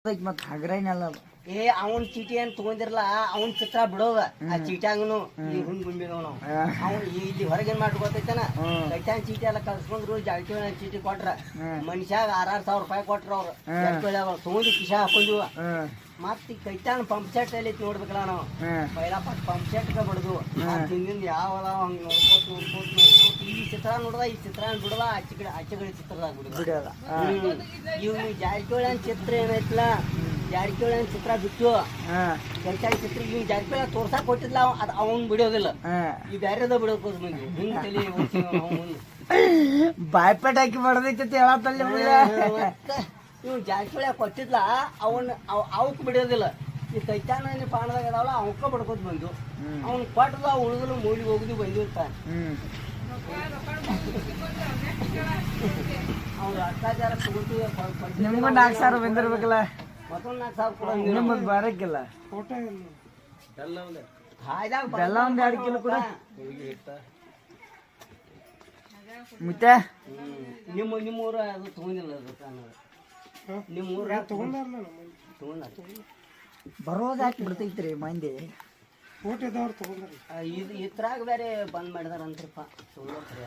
ಮತ್ ಹಗ್ರೈನಲ್ಲ ಏ ಅವನ್ ಚೀಟಿ ಏನ್ ತಗೊಂಡಿರಲ್ಲ ಅವನ್ ಚಿತ್ರ ಬಿಡೋದ ಆ ಚೀಟ್ಯಾಗನು ಈ ಹುಂಗ್ ಗುಂಬಿದವ ನಾವು ಅವ್ನು ಇಲ್ಲಿ ಹೊರಗೇನ್ ಮಾಡಿ ಗೊತ್ತೈತನ ಕೈತಾನ್ ಚೀಟಿ ಎಲ್ಲ ಕಳ್ಸ್ಕೊಂಡ್ರು ಜಾಗತಿಗಳ ಚೀಟಿ ಕೊಟ್ರ ಮನುಷ್ಯಾಗ 6,000 ರೂಪಾಯಿ ಕೊಟ್ರ ಅವ್ರು ತಗೊಂಡು ಕಿಶಾ ಹಾಕೊಂಡ್ವ ಮತ್ ಈ ಕೈತಾನ್ ಪಂಪ್ ಸೆಟ್ ಅಲ್ಲಿ ನೋಡ್ಬೇಕಲ್ಲ ನಾವು ಪೈಲಾ ಪಂಪ್ ಸೆಟ್ ಬಡದು ಹಿಂದಿಂದ ಯಾವ ಹಂಗ ನೋಡ್ಕೋತ ಈ ಚಿತ್ರ ನೋಡ್ದ ಈ ಚಿತ್ರ ಬಿಡದ ಆಚೆ ಕಡೆ ಚಿತ್ರದಾಗ ಬಿಡೋದ ಇವ್ ಜಾರಕಿಹೊಳಿ ಚಿತ್ರ ಏನೈತಲ್ಲ ಜಾರಕಿಹೊಳಿ ಚಿತ್ರ ಬಿಟ್ಟು ಕೈತಾನ್ ಚಿತ್ರ ಇವ್ ಜಾರಕಿಹೊಳಿ ತೋರ್ಸಾಕ್ ಕೊಟ್ಟಿದ್ಲ ಅದ್ ಅವ್ನ್ ಬಿಡೋದಿಲ್ಲ ಈ ಬ್ಯಾರೆದ ಬಿಡೋಕೋಸ್ ಮಂದಿ ಹಿಂಗ್ ತಲೆ ಬಾಯ್ಪೇಟ್ ಹಾಕಿ ಬಡದೈತಿ ಹೇಳತ್ತಲ್ಲಿ ಇವ್ ಜಾರಕಿಹೊಳಿ ಕೊಟ್ಟಿದ್ಲ ಅವಕ್ ಬಿಡೋದಿಲ್ಲ ಈ ಕೈತಾನ ಪಾಣದಾಗ ಅದಾವಲ್ಲ ಅವಕ್ಕ ಬಡ್ಕೋತ ಬಂದು ಅವ್ನ್ ಕೊಟ್ಟದ ಉಳಿದ್ರು ಮೂಲಿಗೆ ಹೋಗುದು ಬಂದಿರ್ತಾನೆ ಅವ್ರು ಅಷ್ಟಾಚಾರ ನಿಮ್ಗೂ 4,000 ಬಂದಿರ್ಬೇಕಲ್ಲ ಮತ್ತೊಂದ್ 4,000 ಕೂಡ ನಿಮ್ಮದು ಬರಕ್ಕಿಲ್ಲ ಬೆಲ್ಲ ಒಂದ್ 2 ಕಿಲೋ ಕೂಡ ಮತ್ತೆ ನಿಮ್ಮೂರ ಅದು ತಗೊಂಡಿಲ್ಲ ನಿಮ್ಮೂರ ಬರೋದ್ ಹಾಕಿ ಬಿಡ್ತೈತ್ರಿ ಮಂದಿ ಇದ್ರಾಗ ಬೇರೆ ಬಂದ್ ಮಾಡಿದಾರಂತ್ರಪ್ಪ ತಗೊಳ್ತಾರೆ